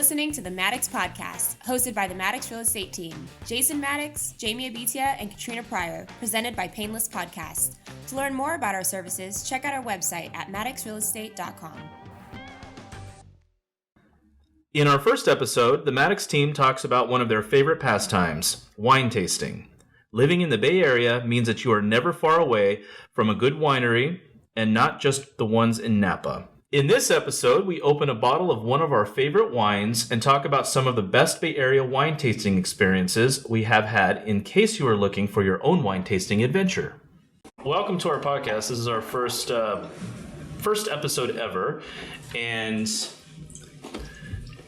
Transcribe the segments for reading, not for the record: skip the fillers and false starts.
listening to the Maddox Podcast, hosted by the Maddox Real Estate Team, Jason Maddox, Jamie Abitia, and Katrina Pryor, presented by Painless Podcast. To learn more about our services, check out our website at maddoxrealestate.com. In our first episode, the Maddox team talks about one of their favorite pastimes, wine tasting. Living in the Bay Area means that you are never far away from a good winery, and not just the ones in Napa. In this episode, we open a bottle of one of our favorite wines and talk about some of the best Bay Area wine tasting experiences we have had in case you are looking for your own wine tasting adventure. Welcome to our podcast. This is our first episode ever, and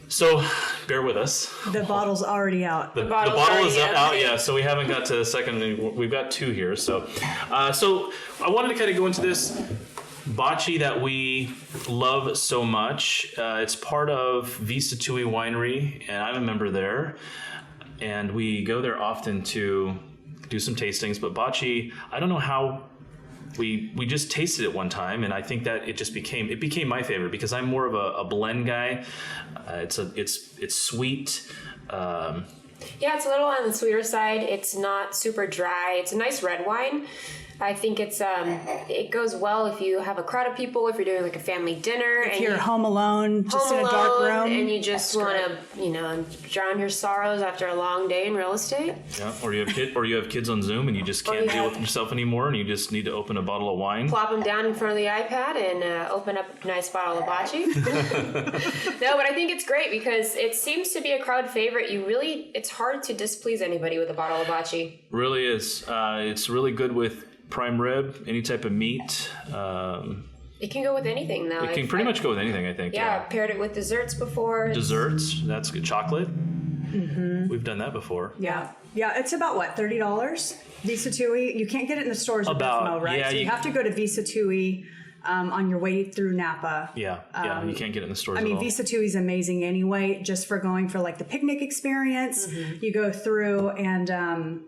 so bear with us. The bottle's already out. The bottle is out, yeah, so we haven't got to the second. We've got two here. So I wanted to kind of go into this Bacci that we love so much. It's part of Vista Tui Winery, and I'm a member there. And we go there often to do some tastings. But Bacci, I don't know how we just tasted it one time, and I think that it became my favorite because I'm more of a blend guy. It's sweet. Yeah, it's a little on the sweeter side. It's not super dry. It's a nice red wine. I think it goes well if you have a crowd of people, if you're doing like a family dinner. If you're home alone, just in a dark room. And you just want to, drown your sorrows after a long day in real estate. Yeah, or you have kids on Zoom and you just can't deal with yourself anymore and you just need to open a bottle of wine. Plop them down in front of the iPad and open up a nice bottle of Bacci. No, but I think it's great because it seems to be a crowd favorite. It's hard to displease anybody with a bottle of Bacci. Really is. It's really good with prime rib, any type of meat. It can go with anything, though. It can pretty much go with anything, I think. Yeah, I've paired it with desserts before. Desserts, that's good. Chocolate. Mm-hmm. We've done that before. Yeah, it's about what, $30? Vista Tui. You can't get it in the stores at Bethmo, right? Yeah, so you have to go to Vista Tui on your way through Napa. Yeah, you can't get it in the stores. I mean, Vista Tui is amazing anyway. Just for going for like the picnic experience, you go through and.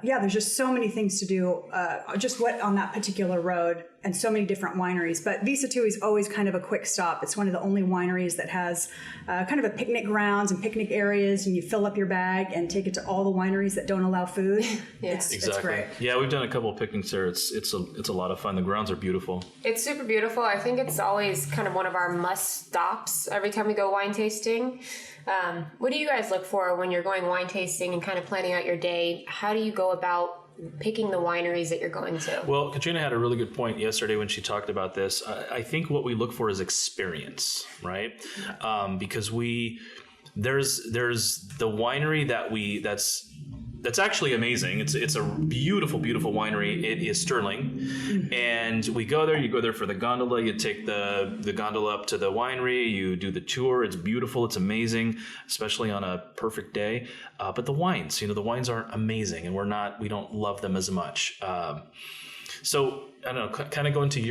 There's just so many things to do on that particular road and so many different wineries. But Vista Tui is always kind of a quick stop. It's one of the only wineries that has kind of a picnic grounds and picnic areas, and you fill up your bag and take it to all the wineries that don't allow food. It's great. Yeah, we've done a couple of picnics there. It's a lot of fun. The grounds are beautiful. It's super beautiful. I think it's always kind of one of our must stops every time we go wine tasting. What do you guys look for when you're going wine tasting and kind of planning out your day? How do you go about picking the wineries that you're going to? Well, Katrina had a really good point yesterday when she talked about this. I think what we look for is experience, right? Because there's the winery that's actually amazing. It's a beautiful, beautiful winery. It is Sterling. And we go there. You go there for the gondola. You take the gondola up to the winery. You do the tour. It's beautiful. It's amazing, especially on a perfect day. But the wines, the wines aren't amazing, and we don't love them as much. So I don't know, kind of go into what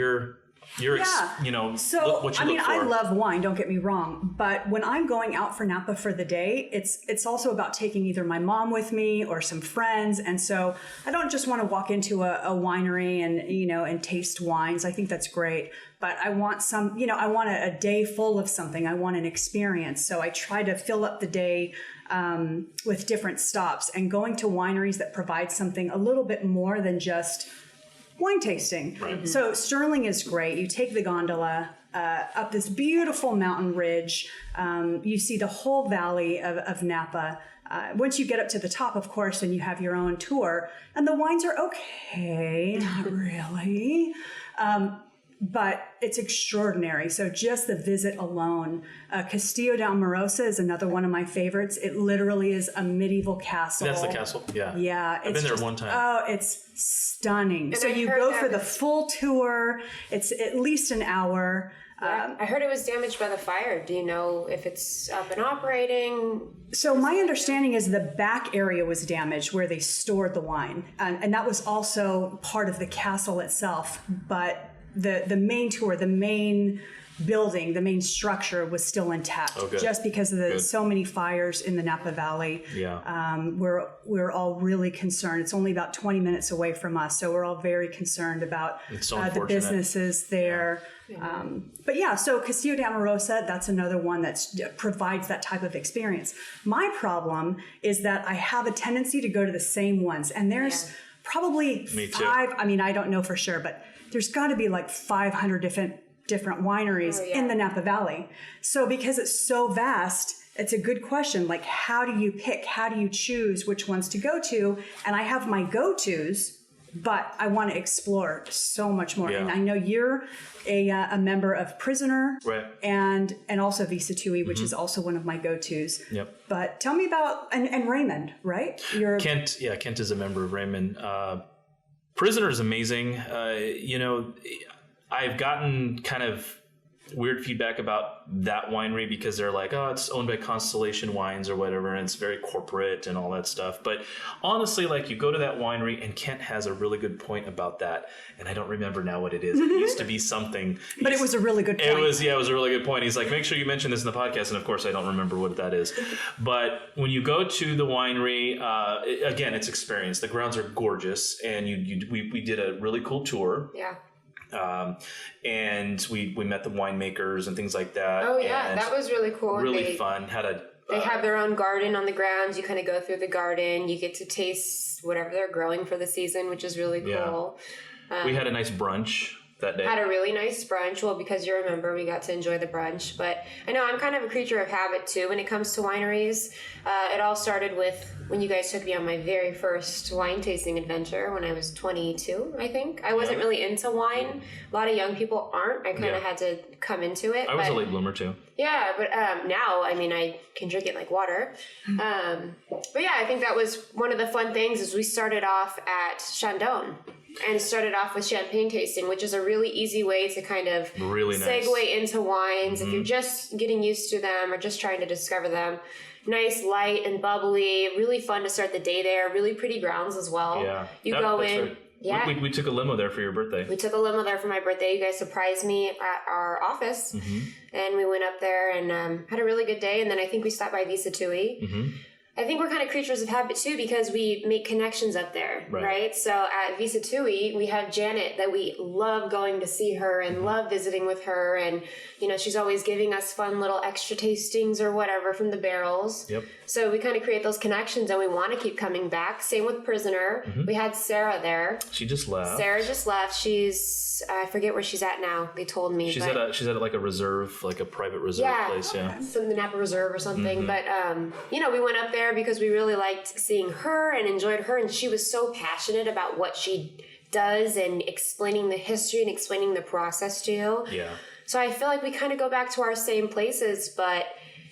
you look for. I love wine, don't get me wrong, but when I'm going out for Napa for the day, it's also about taking either my mom with me or some friends, and so I don't just want to walk into a winery and taste wines. I think that's great, but I want I want a day full of something. I want an experience, so I try to fill up the day with different stops and going to wineries that provide something a little bit more than just wine tasting. Right. So Sterling is great. You take the gondola up this beautiful mountain ridge. You see the whole valley of Napa. Once you get up to the top, of course, then you have your own tour. And the wines are okay, not really. But it's extraordinary. So just the visit alone. Castillo de Amorosa is another one of my favorites. It literally is a medieval castle. That's the castle? Yeah. Yeah. I've been there one time. Oh, it's stunning. And so you go for the full tour. It's at least an hour. Yeah. I heard it was damaged by the fire. Do you know if it's up and operating? So my understanding is the back area was damaged where they stored the wine. And that was also part of the castle itself. But the main tour, the main building, the main structure was still intact, just because of the so many fires in the Napa Valley. We're all really concerned. It's only about 20 minutes away from us, so we're all very concerned about the businesses there. But yeah, so Castillo de Amorosa, that's another one that provides that type of experience. My problem is that I have a tendency to go to the same ones, and there's probably five. I mean, I don't know for sure, but there's got to be like 500 different wineries in the Napa Valley. So because it's so vast, it's a good question. Like, how do you pick? How do you choose which ones to go to? And I have my go-tos, but I want to explore so much more. And I know you're a member of Prisoner, and also Visa Tui, which is also one of my go-tos. But tell me about and Raymond, right? Kent is a member of Raymond. Prisoner is amazing. I've gotten kind of weird feedback about that winery because they're like, oh, it's owned by Constellation Wines or whatever, and it's very corporate and all that stuff. But honestly, like, you go to that winery, and Kent has a really good point about that, and I don't remember now what it is. It used to be something. But it was a really good point. It was a really good point. He's like, make sure you mention this in the podcast, and of course, I don't remember what that is. But when you go to the winery, again, it's experience. The grounds are gorgeous, and we did a really cool tour. And we met the winemakers and things like that. Oh yeah, that was really cool. Really fun. They have their own garden on the grounds. You kind of go through the garden. You get to taste whatever they're growing for the season, which is really cool. We had a nice brunch that day. Had a really nice brunch. Well, because you're a member, we got to enjoy the brunch. But I know I'm kind of a creature of habit too when it comes to wineries. It all started with when you guys took me on my very first wine tasting adventure when I was 22, I think. I wasn't really into wine. A lot of young people aren't. I kind of had to come into it. I was a late bloomer too. Yeah, but now, I mean, I can drink it like water. But yeah, I think that was one of the fun things is we started off at Chandon. And started off with champagne tasting, which is a really easy way to kind of segue into wines. If you're just getting used to them or just trying to discover them. Nice, light, and bubbly. Really fun to start the day there. Really pretty grounds as well. Yeah. You go in. Right. Yeah. We took a limo there for your birthday. We took a limo there for my birthday. You guys surprised me at our office. And we went up there and had a really good day. And then I think we stopped by Visa Tui. I think we're kind of creatures of habit too because we make connections up there, right? So at Visa Tui, we have Janet that we love going to see her and love visiting with her. And, you know, she's always giving us fun little extra tastings or whatever from the barrels. So we kind of create those connections and we want to keep coming back. Same with Prisoner. We had Sarah there. She just left. Sarah just left. She's, I forget where she's at now. They told me. She's at like a reserve, like a private reserve place. Some the Napa Reserve or something. But, you know, we went up there because we really liked seeing her and enjoyed her, and she was so passionate about what she does and explaining the history and explaining the process to you. So I feel like we kind of go back to our same places, but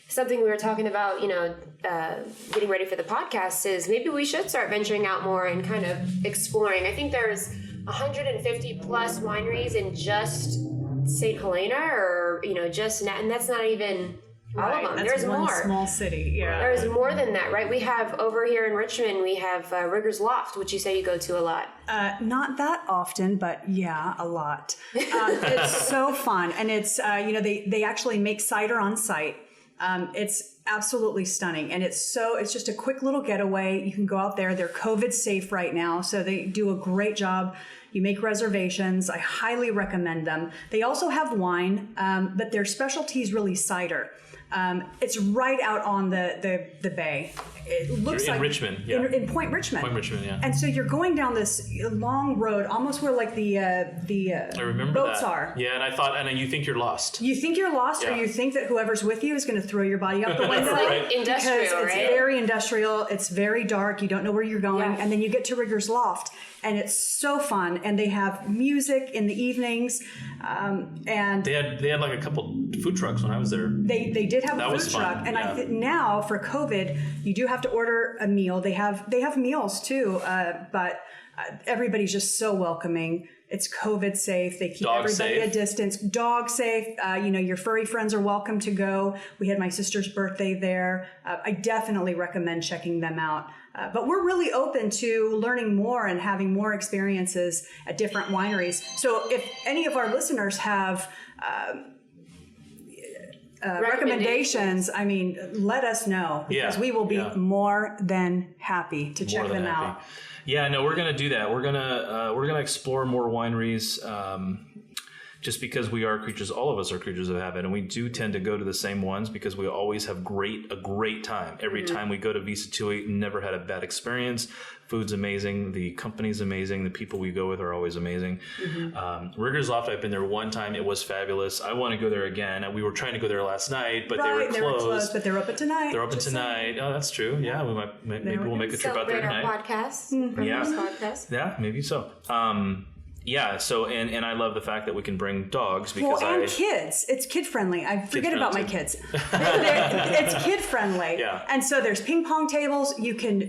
something we were talking about, you know, getting ready for the podcast is maybe we should start venturing out more and kind of exploring. I think there's 150 plus wineries in just St. Helena or, you know, and that's not even all of them. That's There's one more. Small city, There's more than that, right? We have over here in Richmond, we have Rigger's Loft, which you say you go to a lot. Not that often, but yeah, a lot. It's so fun, and it's you know they actually make cider on site. It's absolutely stunning, and it's just a quick little getaway. You can go out there. They're COVID safe right now, so they do a great job. You make reservations. I highly recommend them. They also have wine, but their specialty is really cider. It's right out on the bay. It looks in like Richmond, in Point Richmond. Point Richmond, yeah. And so you're going down this long road, almost where like the I remember boats that. are. Yeah, and I thought, and you think you're lost. You think you're lost, or you think that whoever's with you is going to throw your body out the window. Like industrial, because it's very industrial. It's very dark. You don't know where you're going, and then you get to Rigger's Loft, and it's so fun. And they have music in the evenings, and they had like a couple food trucks when I was there. They did have a food truck, and now for COVID, you do have to order a meal. They have meals too, but everybody's just so welcoming. It's COVID safe. They keep everybody a distance. Dog safe. You know, your furry friends are welcome to go. We had my sister's birthday there. I definitely recommend checking them out. But we're really open to learning more and having more experiences at different wineries. So if any of our listeners have recommendations, I mean, let us know, because we will be more than happy to check them out. Yeah, no, we're going to do that. We're going to explore more wineries. Just because we are creatures, all of us are creatures of habit, and we do tend to go to the same ones because we always have a great time. Every time we go to Visa 28, never had a bad experience. Food's amazing. The company's amazing. The people we go with are always amazing. Riggers Loft, I've been there one time. It was fabulous. I want to go there again. We were trying to go there last night, but they were closed. But they're open tonight. They're open tonight. Oh, that's true. Yeah, maybe we'll make a trip out there tonight. Podcast. Podcast. Yeah, maybe so. Yeah, so and I love the fact that we can bring dogs because kids. It's kid friendly. I forget about my kids. It's kid friendly. Yeah. And so there's ping pong tables. You can,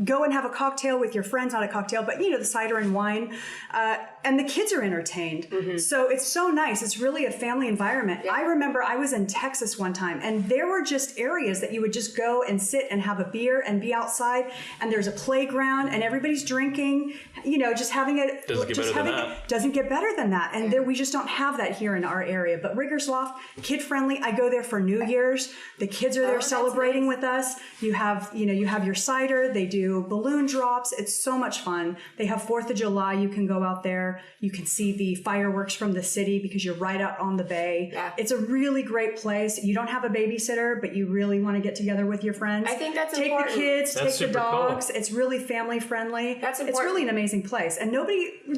go and have a cocktail with your friends, not a cocktail, but the cider and wine. And the kids are entertained. So it's so nice. It's really a family environment. Yeah. I remember I was in Texas one time, and there were just areas that you would just go and sit and have a beer and be outside, and there's a playground and everybody's drinking, just having it. Doesn't get better than that. And we just don't have that here in our area. But Riggers Loft, kid friendly. I go there for New Year's. The kids are there celebrating with us. You have your cider. They do balloon drops. It's so much fun. They have 4th of July. You can go out there. You can see the fireworks from the city because you're right out on the bay. Yeah. It's a really great place. You don't have a babysitter, but you really want to get together with your friends. I think that's important. Take the kids, take the dogs. Cool. It's really family friendly. That's important. It's really an amazing place. And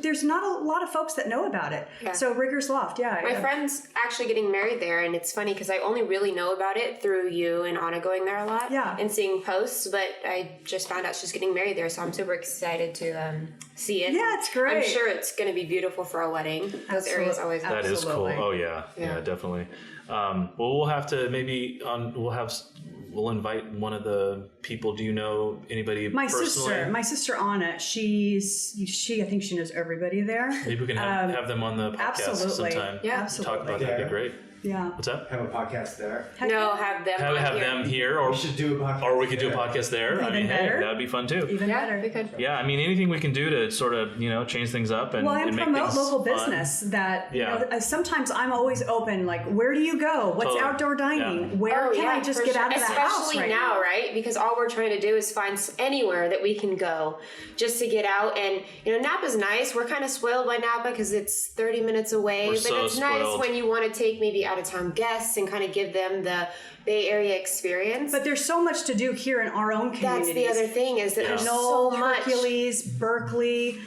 there's not a lot of folks that know about it. Yeah. So Riggers Loft, My friend's actually getting married there, and it's funny because I only really know about it through you and Anna going there a lot and seeing posts, but I just found out she's getting married there, so I'm super excited to see it. Yeah, it's great. I'm sure it's going to be beautiful for a wedding. Those areas always that is cool. Oh yeah, definitely. Well, we'll have to we'll invite one of the people. Do you know anybody personally? My sister Anna, she I think she knows everybody there. Maybe we can have them on the podcast sometime. Yeah, absolutely. Talk about that. That'd be great. Yeah. What's up? Have a podcast there. Have them here, or we should do a podcast. Or we could do a podcast there. Even better. That'd be fun too. Even better. We could. Yeah, I mean anything we can do to sort of change things up and and make promote things local fun. business. That sometimes I'm always open. Like, where do you go? What's outdoor dining? Yeah. Where can I just get out of the house? Especially now, right? Because all we're trying to do is find anywhere that we can go just to get out. And Napa's nice. We're kind of spoiled by Napa because it's 30 minutes away. But it's nice when you want to take maybe out of town guests and kind of give them the Bay Area experience. But there's so much to do here in our own communities. That's the other thing is that there's so much. Hercules, Berkeley,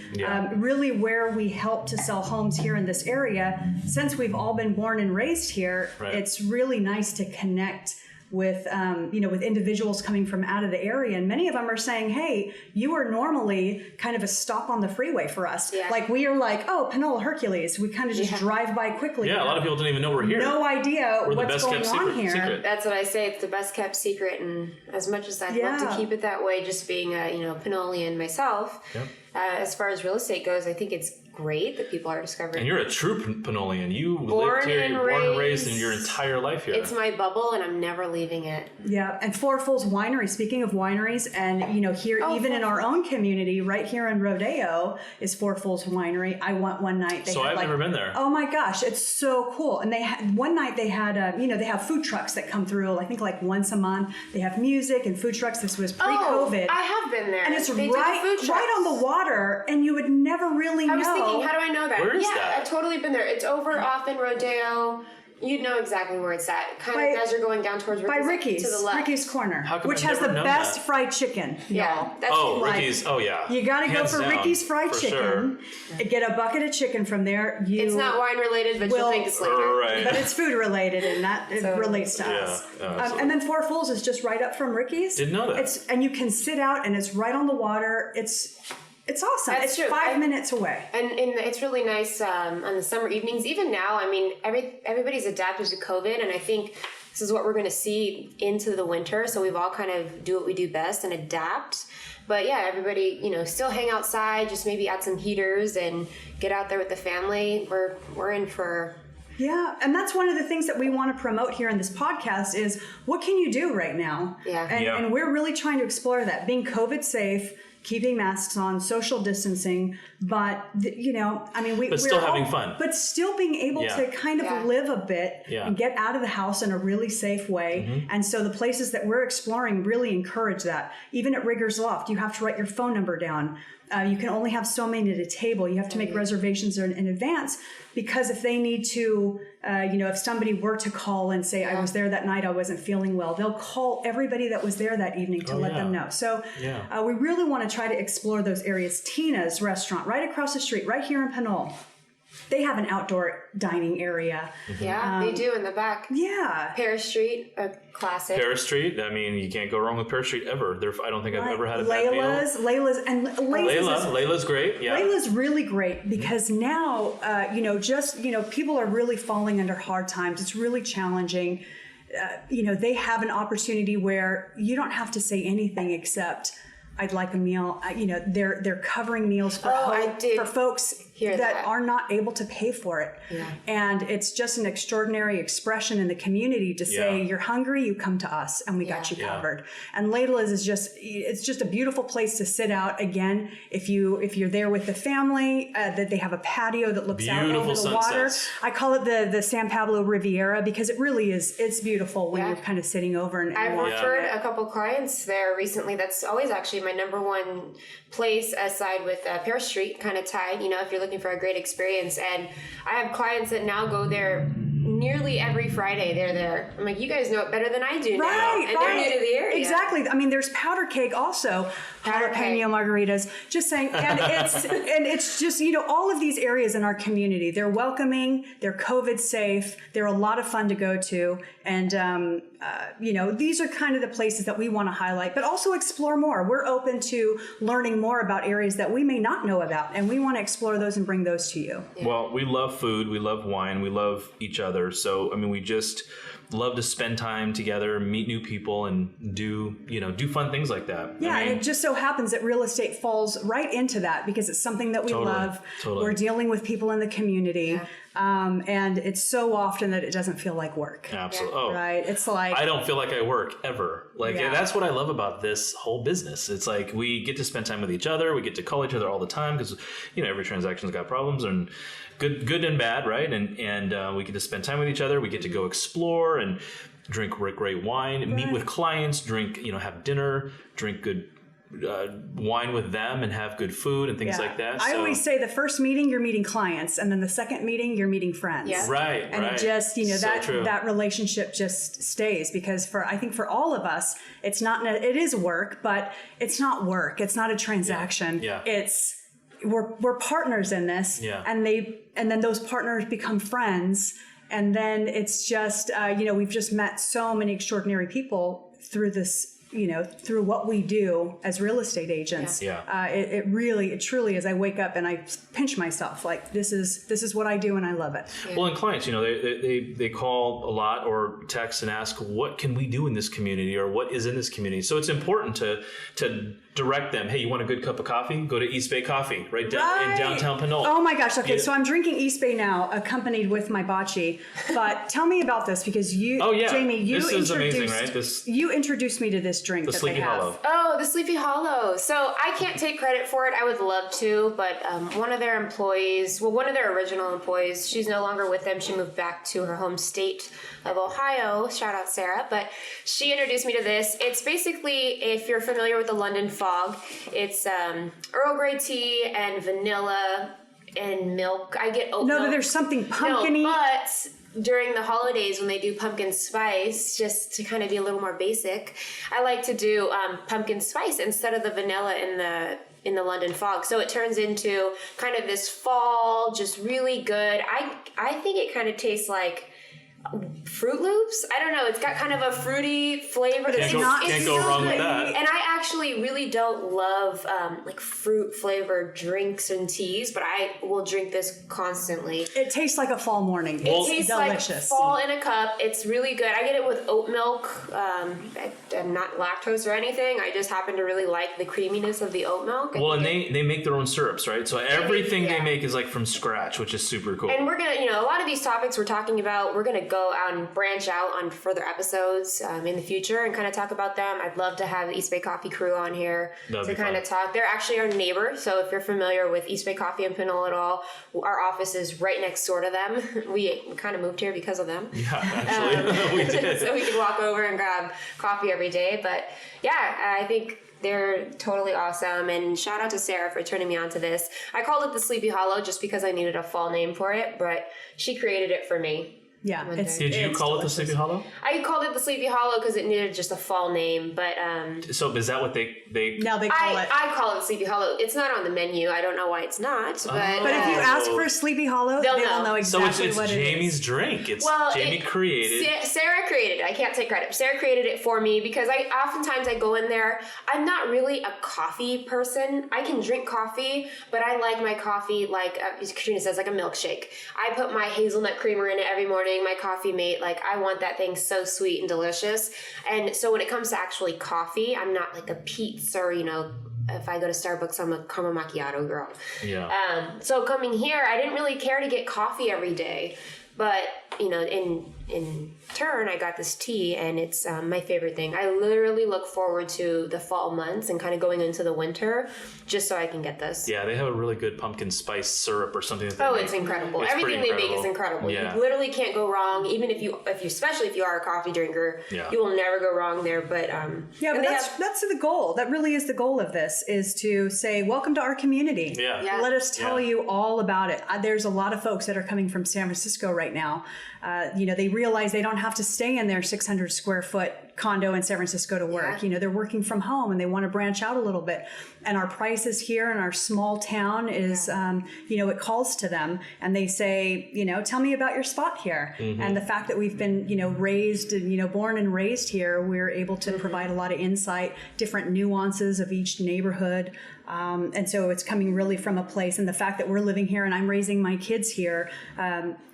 really where we help to sell homes here in this area. Since we've all been born and raised here, it's really nice to connect with with individuals coming from out of the area, and many of them are saying, hey, you are normally kind of a stop on the freeway for us. Like we are like, oh, Panola, Hercules, we kind of just drive by quickly. A lot of people don't even know we're here. No idea what's going on here. Secret. That's what I say, it's the best kept secret, and as much as I'd love to keep it that way, just being a Panolian myself, as far as real estate goes, I think it's great that people are discovering. And you're a true Panolian. You lived here, you're born and raised in your entire life here. It's my bubble, and I'm never leaving it. Yeah, and Four Fulls Winery, speaking of wineries, and here, even in our own community, right here in Rodeo, is Four Fulls Winery. I went one night. I've never been there. Oh my gosh, it's so cool. And one night they had, they have food trucks that come through, I think like once a month. They have music and food trucks. This was pre-COVID. I have been there. And it's right on the water, and you would never really know. I was thinking, how do I know that? Where is that? I've totally been there. It's over off in Rodeo. You'd know exactly where it's at. Kind of as you're going down towards Ricky's. By Ricky's. To the left. Ricky's Corner. Which has the best fried chicken. Yeah. Ricky's. Oh, yeah. You got to go for Ricky's fried chicken. Sure. Get a bucket of chicken from there. It's not wine related, but you'll thank us later. Right. But it's food related, and that relates to us. And then Four Fulls is just right up from Ricky's. Didn't know that. And you can sit out, and it's right on the water. It's awesome. That's true. 5 minutes away. And it's really nice on the summer evenings. Even now, I mean, everybody's adapted to COVID, and I think this is what we're going to see into the winter. So we've all kind of do what we do best and adapt. But yeah, everybody, still hang outside, just maybe add some heaters and get out there with the family. We're in for... Yeah, and that's one of the things that we want to promote here in this podcast is what can you do right now? Yeah. And we're really trying to explore that. Being COVID safe, keeping masks on, social distancing, but but still having fun, but still being able to kind of live a bit and get out of the house in a really safe way. And so the places that we're exploring really encourage that. Even at Rigger's Loft, you have to write your phone number down. You can only have so many at a table. You have to make reservations in advance, because if they need to, if somebody were to call and say, I was there that night, I wasn't feeling well, they'll call everybody that was there that evening to let them know. So we really want to try to explore those areas. Tina's restaurant right across the street, right here in Pinole. They have an outdoor dining area. Yeah, they do in the back. Yeah. Paris Street, a classic. Paris Street, I mean, you can't go wrong with Paris Street ever. I don't think I've ever had a bad meal. Layla's great. Yeah. Layla's really great because now, people are really falling under hard times. It's really challenging. They have an opportunity where you don't have to say anything except, I'd like a meal. They're covering meals for folks that are not able to pay for it. Yeah. And it's just an extraordinary expression in the community to say, you're hungry, you come to us and we got you covered. And Layla's is just a beautiful place to sit out. Again, if you're there with the family, that they have a patio that looks out over the water. I call it the San Pablo Riviera because it really is, it's beautiful when you're kind of sitting over and I've referred a couple clients there recently. That's always actually my number one place aside with Paris Street, kind of tied, if you're looking for a great experience. And I have clients that now go there nearly every Friday. They're there. I'm like, you guys know it better than I do now. And they're new to the area. Exactly. I mean, there's powder cake also. Jalapeno margaritas. Just saying. And it's just, all of these areas in our community, they're welcoming, they're COVID safe, they're a lot of fun to go to. And, these are kind of the places that we want to highlight, but also explore more. We're open to learning more about areas that we may not know about, and we want to explore those and bring those to you. Yeah. Well, we love food, we love wine, we love each other. So, I mean, we just love to spend time together, meet new people, and do fun things like that. Yeah, and it just so happens that real estate falls right into that because it's something that we love. Totally. We're dealing with people in the community. And it's so often that it doesn't feel like work. Absolutely. Oh, right. It's like, I don't feel like I work ever. And that's what I love about this whole business. It's like we get to spend time with each other. We get to call each other all the time because, every transaction's got problems and good and bad, right? And we get to spend time with each other. We get to go explore and drink great wine, meet with clients, drink, have dinner, drink good wine with them and have good food and things like that. I always say the first meeting you're meeting clients, and then the second meeting you're meeting friends. Yeah. Right. And it just, that relationship just stays because I think for all of us, it is work, but it's not work. It's not a transaction. Yeah. It's we're partners in this, and then those partners become friends, and then it's just we've just met so many extraordinary people through this. Through what we do as real estate agents. It truly is. I wake up and I pinch myself like this is what I do and I love it. Yeah. Well, and clients, they call a lot or text and ask, what can we do in this community or what is in this community? So it's important to direct them. Hey, you want a good cup of coffee? Go to East Bay Coffee in downtown Pinole. Oh my gosh. Okay. So I'm drinking East Bay now, accompanied with my Bacci, but tell me about this because Jamie, this is amazing, right? You introduced me to this drink the Sleepy Hollow. Oh, the Sleepy Hollow. So I can't take credit for it. I would love to, but one of their original employees, she's no longer with them. She moved back to her home state of Ohio. Shout out Sarah. But she introduced me to this. It's basically, if you're familiar with the London Fog, it's Earl Grey tea and vanilla and milk. I get oat milk. No, there's something pumpkin-y. No, but during the holidays when they do pumpkin spice, just to kind of be a little more basic, I like to do pumpkin spice instead of the vanilla in the London Fog. So it turns into kind of this fall, just really good. I think it kind of tastes like Fruit Loops. I don't know. It's got kind of a fruity flavor. Can't go wrong with that. And I actually really don't love like fruit flavored drinks and teas, but I will drink this constantly. It tastes like a fall morning. It tastes delicious. Like fall in a cup. It's really good. I get it with oat milk. I'm not lactose or anything. I just happen to really like the creaminess of the oat milk. Well, and they make their own syrups, right? So everything they make is like from scratch, which is super cool. And we're gonna, a lot of these topics we're talking about, we're gonna go go out and branch out on further episodes in the future and kind of talk about them. I'd love to have the East Bay Coffee crew on here to kind of talk. They're actually our neighbor, so if you're familiar with East Bay Coffee and Pinole at all, our office is right next door to them. We kind of moved here because of them. Yeah, actually, we did. So we could walk over and grab coffee every day. But yeah, I think they're totally awesome, and shout out to Sarah for turning me on to this. I called it the Sleepy Hollow just because I needed a fall name for it, but she created it for me. Yeah. Did you call it the Sleepy Hollow? I called it the Sleepy Hollow because it needed just a fall name, but so is that what they now they call it? I call it Sleepy Hollow. It's not on the menu. I don't know why it's not, but if you ask for Sleepy Hollow, they will know exactly what it is. So it's Jamie's drink. It's Jamie created. Sarah created it. I can't take credit. Sarah created it for me because oftentimes I go in there. I'm not really a coffee person. I can drink coffee, but I like my coffee like Katrina says, like a milkshake. I put my hazelnut creamer in it every morning. My Coffee Mate, like I want that thing so sweet and delicious. And so when it comes to actually coffee, I'm not like a Pete's or, if I go to Starbucks, I'm a caramel macchiato girl. Yeah. So coming here, I didn't really care to get coffee every day, but in turn, I got this tea, and it's my favorite thing. I literally look forward to the fall months and kind of going into the winter just so I can get this. Yeah, they have a really good pumpkin spice syrup or something. It's incredible. Everything they make is incredible. Yeah. You literally can't go wrong. Even if you, especially if you are a coffee drinker, you will never go wrong there. But but that's the goal. That really is the goal of this, is to say, welcome to our community. Yeah. Let us tell you all about it. There's a lot of folks that are coming from San Francisco right now. They realize they don't have to stay in their 600 square foot condo in San Francisco to work. Yeah. They're working from home and they want to branch out a little bit. And our prices here in our small town is, it calls to them and they say, tell me about your spot here. Mm-hmm. And the fact that we've been, raised, born and raised here, we're able to provide a lot of insight, different nuances of each neighborhood. And so it's coming really from a place, and the fact that we're living here and I'm raising my kids here,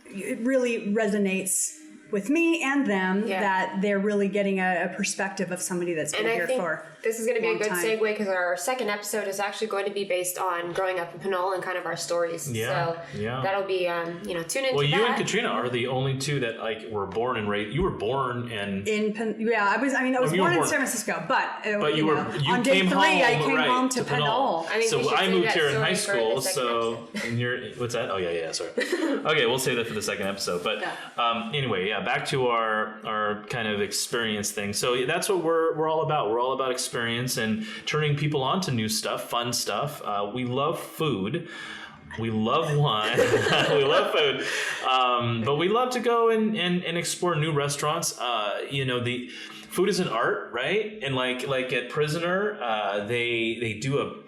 it really resonates with me and them that they're really getting a perspective of somebody that's been here for this is going to be a good time. segue because our second episode is actually going to be based on growing up in Pinole and kind of our stories. So that'll be, tune into that. Well, you and Katrina are the only two that were born and raised. You were born and I was born in San Francisco, but you on day came 3 home, I came home to Pinole. I moved here in high school. So and what's that? Oh yeah, sorry. Okay, we'll save that for the second episode. But anyway, back to our kind of experience thing. So that's what we're all about. We're all about experience and turning people on to new stuff, fun stuff. We love food. We love wine. We love food. But we love to go and explore new restaurants. The food is an art, right? And like at Prisoner, they do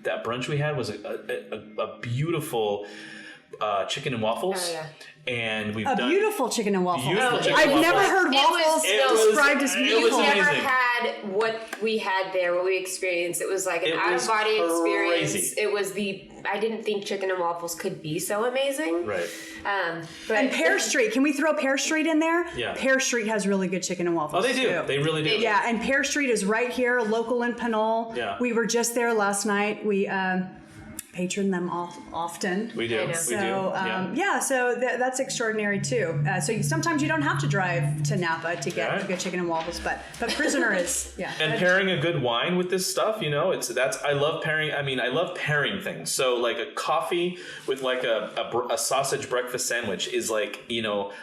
that brunch we had was a beautiful chicken and waffles. Oh, yeah. And we've done beautiful chicken and waffles. I've never heard waffles described as beautiful. We've never had what we had there, what we experienced. It was like an out-of-body experience. It was I didn't think chicken and waffles could be so amazing. Right. And Pear Street. Can we throw Pear Street in there? Yeah. Pear Street has really good chicken and waffles. Oh, they do. Too. They really do. Yeah, and Pear Street is right here, local in Pinole. Yeah. We were just there last night. We patron them often. We do. So so that's extraordinary too. So sometimes you don't have to drive to Napa to get good chicken and waffles, but Prisoner is And pairing a good wine with this stuff, I love pairing. I love pairing things. So like a coffee with like a sausage breakfast sandwich is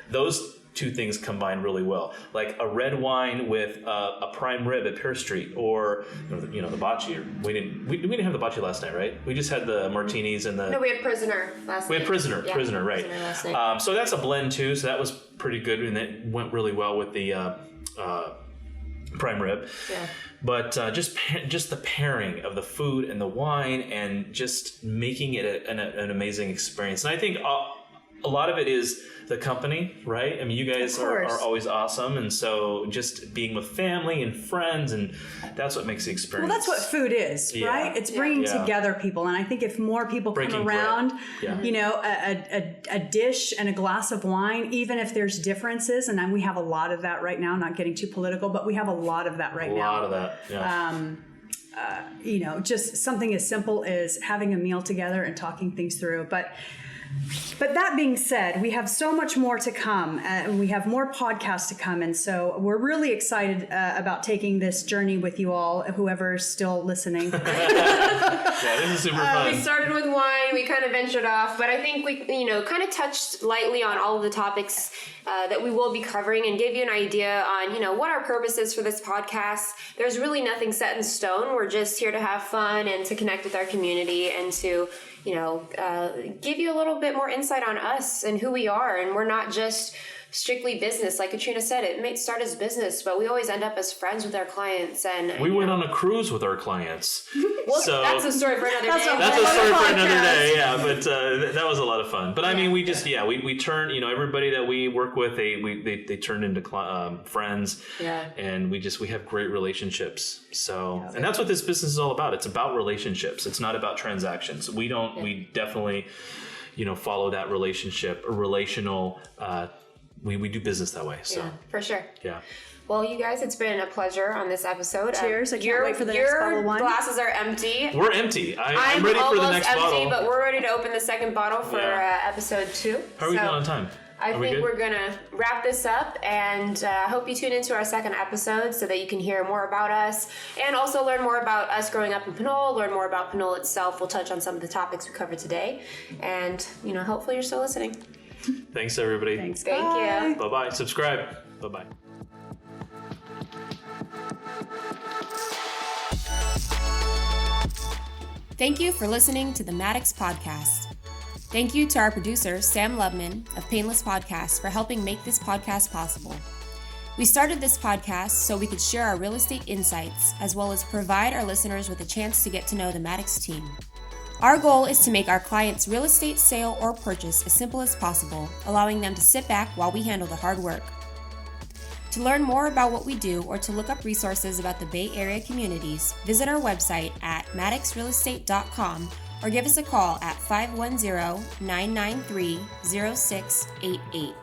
those two things combine really well, like a red wine with a prime rib at Pear Street, or the Bacci. We didn't have the Bacci last night, right? We just had the martinis and we had Prisoner last night. We had Prisoner, right? Prisoner last night. So that's a blend too. So that was pretty good, and it went really well with the prime rib. Yeah. But just the pairing of the food and the wine, and just making it an amazing experience. And I think a lot of it is the company, right? You guys are always awesome, and so just being with family and friends, and that's what makes the experience. Well, that's what food is, right? It's bringing together people, and I think if more people come around, a dish and a glass of wine, even if there's differences, and we have a lot of that right now. Not getting too political, but we have a lot of that right now. A lot of that, yeah. Just something as simple as having a meal together and talking things through, but. But that being said, we have so much more to come. We have more podcasts to come. And so we're really excited about taking this journey with you all, whoever's still listening. Yeah, this is super fun. We started with wine, we kind of ventured off, but I think we, kind of touched lightly on all of the topics that we will be covering and give you an idea on, what our purpose is for this podcast. There's really nothing set in stone. We're just here to have fun and to connect with our community and to give you a little bit more insight on us and who we are. And we're not just strictly business. Like Katrina said, it may start as business, but we always end up as friends with our clients. And we went on a cruise with our clients. Well, so that's a story for another day. That's a story for another day, yeah. But that was a lot of fun. But I mean, we just, we turn, everybody that we work with, they turn into friends. Yeah. And we have great relationships. So, and that's what this business is all about. It's about relationships. It's not about transactions. We definitely, follow that relationship, a relational, we do business that way. So yeah, for sure. Yeah. Well, you guys, it's been a pleasure on this episode. Cheers. I can't wait for the next bottle of wine. Your glasses are empty. We're empty. I'm ready for the next empty, bottle. But we're ready to open the second bottle for episode 2. How are we doing on time? I think we're going to wrap this up, and hope you tune into our second episode so that you can hear more about us and also learn more about us growing up in Pinole, learn more about Pinole itself. We'll touch on some of the topics we covered today, and, hopefully you're still listening. Thanks, everybody. Thanks. Thank you. Bye-bye. Subscribe. Bye-bye. Thank you for listening to the Maddox Podcast. Thank you to our producer, Sam Lubman of Painless Podcast, for helping make this podcast possible. We started this podcast so we could share our real estate insights, as well as provide our listeners with a chance to get to know the Maddox team. Our goal is to make our clients' real estate sale or purchase as simple as possible, allowing them to sit back while we handle the hard work. To learn more about what we do or to look up resources about the Bay Area communities, visit our website at maddoxrealestate.com or give us a call at 510-993-0688.